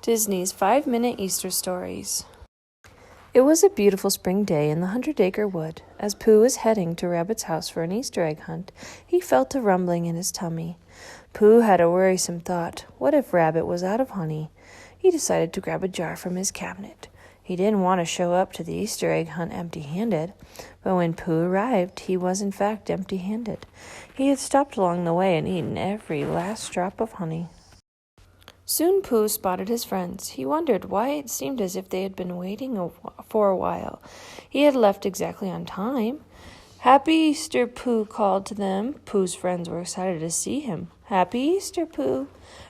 Disney's 5-Minute Easter Stories. It was a beautiful spring day in the 100-acre wood. As Pooh was heading to Rabbit's house for an Easter egg hunt, he felt a rumbling in his tummy. Pooh had a worrisome thought. What if Rabbit was out of honey? He decided to grab a jar from his cabinet. He didn't want to show up to the Easter egg hunt empty-handed, but when Pooh arrived, he was in fact empty-handed. He had stopped along the way and eaten every last drop of honey. Soon Pooh spotted his friends. He wondered why it seemed as if they had been waiting for a while. He had left exactly on time. "Happy Easter, Pooh," called to them. Pooh's friends were excited to see him. "Happy Easter, Pooh."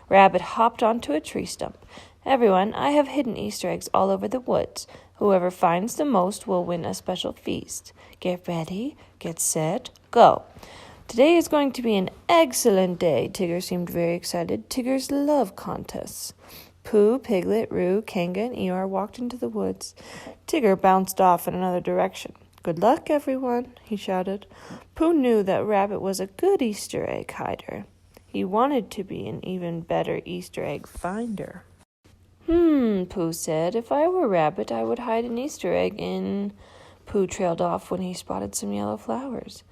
Rabbit hopped onto a tree stump. "Everyone, I have hidden Easter eggs all over the woods. Whoever finds the most will win a special feast. Get ready, get set, go." "Today is going to be an excellent day." Tigger seemed very excited. Tiggers love contests. Pooh, Piglet, Roo, Kanga, and Eeyore walked into the woods. Tigger bounced off in another direction. "Good luck, everyone," he shouted. Pooh knew that Rabbit was a good Easter egg hider. He wanted to be an even better Easter egg finder. Pooh said, "If I were Rabbit, I would hide an Easter egg in—" Pooh trailed off when he spotted some yellow flowers.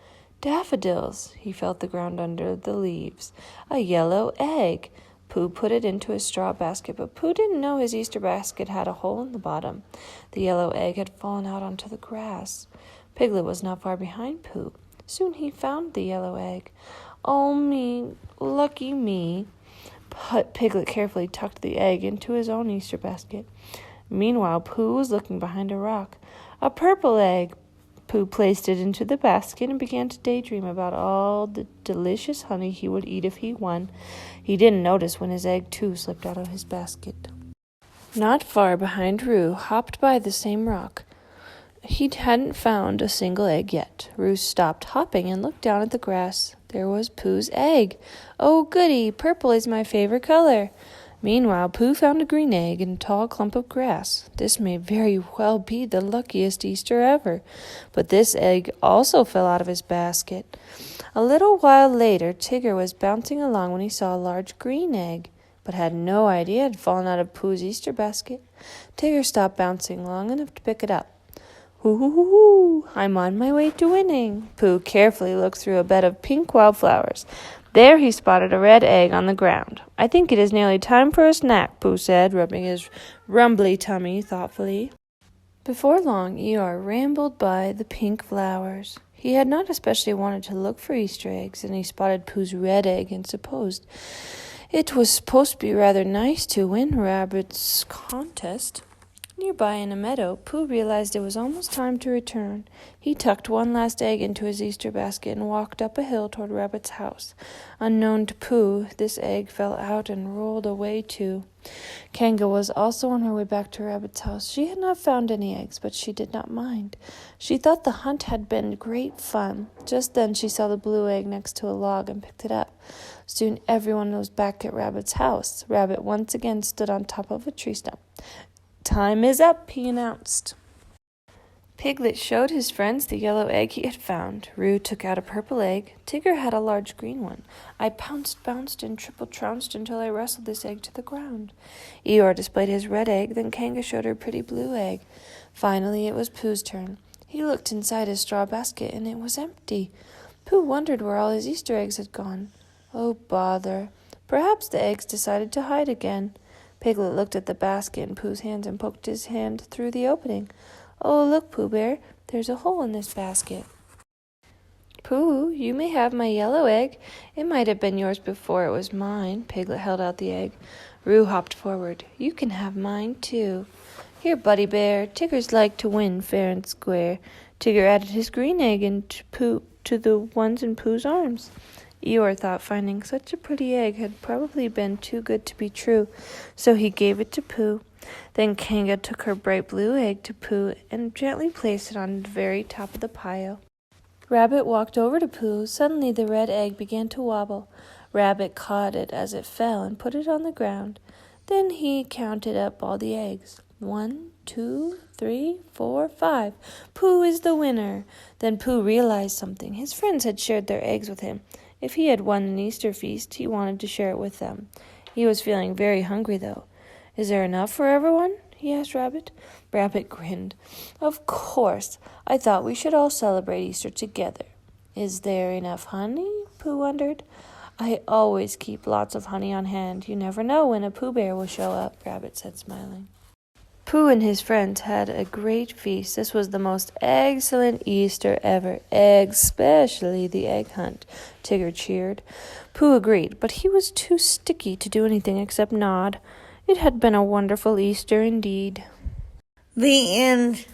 "Daffodils!" He felt the ground under the leaves. "A yellow egg!" Pooh put it into his straw basket, but Pooh didn't know his Easter basket had a hole in the bottom. The yellow egg had fallen out onto the grass. Piglet was not far behind Pooh. Soon he found the yellow egg. "Oh, me, lucky me!" Piglet carefully tucked the egg into his own Easter basket. Meanwhile, Pooh was looking behind a rock. "A purple egg!" Pooh placed it into the basket and began to daydream about all the delicious honey he would eat if he won. He didn't notice when his egg, too, slipped out of his basket. Not far behind, Roo hopped by the same rock. He hadn't found a single egg yet. Roo stopped hopping and looked down at the grass. There was Pooh's egg. "Oh, goody! Purple is my favorite color." Meanwhile, Pooh found a green egg in a tall clump of grass. This may very well be the luckiest Easter ever. But this egg also fell out of his basket. A little while later, Tigger was bouncing along when he saw a large green egg, but had no idea it had fallen out of Pooh's Easter basket. Tigger stopped bouncing long enough to pick it up. "Hoo-hoo-hoo-hoo! I'm on my way to winning." Pooh carefully looked through a bed of pink wildflowers. There he spotted a red egg on the ground. "I think it is nearly time for a snack," Pooh said, rubbing his rumbly tummy thoughtfully. Before long, Eeyore rambled by the pink flowers. He had not especially wanted to look for Easter eggs, and he spotted Pooh's red egg and supposed it was supposed to be rather nice to win Rabbit's contest. Nearby in a meadow, Pooh realized it was almost time to return. He tucked one last egg into his Easter basket and walked up a hill toward Rabbit's house. Unknown to Pooh, this egg fell out and rolled away too. Kanga was also on her way back to Rabbit's house. She had not found any eggs, but she did not mind. She thought the hunt had been great fun. Just then she saw the blue egg next to a log and picked it up. Soon everyone was back at Rabbit's house. Rabbit once again stood on top of a tree stump. "Time is up," he announced. Piglet showed his friends the yellow egg he had found. Roo took out a purple egg. Tigger had a large green one. "I pounced, bounced, and triple-trounced until I wrestled this egg to the ground." Eeyore displayed his red egg, then Kanga showed her pretty blue egg. Finally, it was Pooh's turn. He looked inside his straw basket, and it was empty. Pooh wondered where all his Easter eggs had gone. Oh, bother. Perhaps the eggs decided to hide again. Piglet looked at the basket in Pooh's hands and poked his hand through the opening. "Oh, look, Pooh Bear, there's a hole in this basket." "Pooh, you may have my yellow egg. It might have been yours before it was mine." Piglet held out the egg. Roo hopped forward. "You can have mine, too." "Here, Buddy Bear, Tiggers like to win fair and square." Tigger added his green egg to the ones in Pooh's arms. Eeyore thought finding such a pretty egg had probably been too good to be true, so he gave it to Pooh. Then Kanga took her bright blue egg to Pooh and gently placed it on the very top of the pile. Rabbit walked over to Pooh. Suddenly the red egg began to wobble. Rabbit caught it as it fell and put it on the ground. Then he counted up all the eggs. 1, 2, 3, 4, 5. Pooh is the winner. Then Pooh realized something. His friends had shared their eggs with him. If he had won an Easter feast, he wanted to share it with them. He was feeling very hungry, though. Is there enough for everyone? He asked Rabbit. Rabbit grinned. Of course. I thought we should all celebrate Easter together. Is there enough honey? Pooh wondered. I always keep lots of honey on hand. You never know when a Pooh Bear will show up, Rabbit said, smiling. Pooh and his friends had a great feast. This was the most excellent Easter ever, especially the egg hunt, Tigger cheered. Pooh agreed, but he was too sticky to do anything except nod. It had been a wonderful Easter indeed. The end.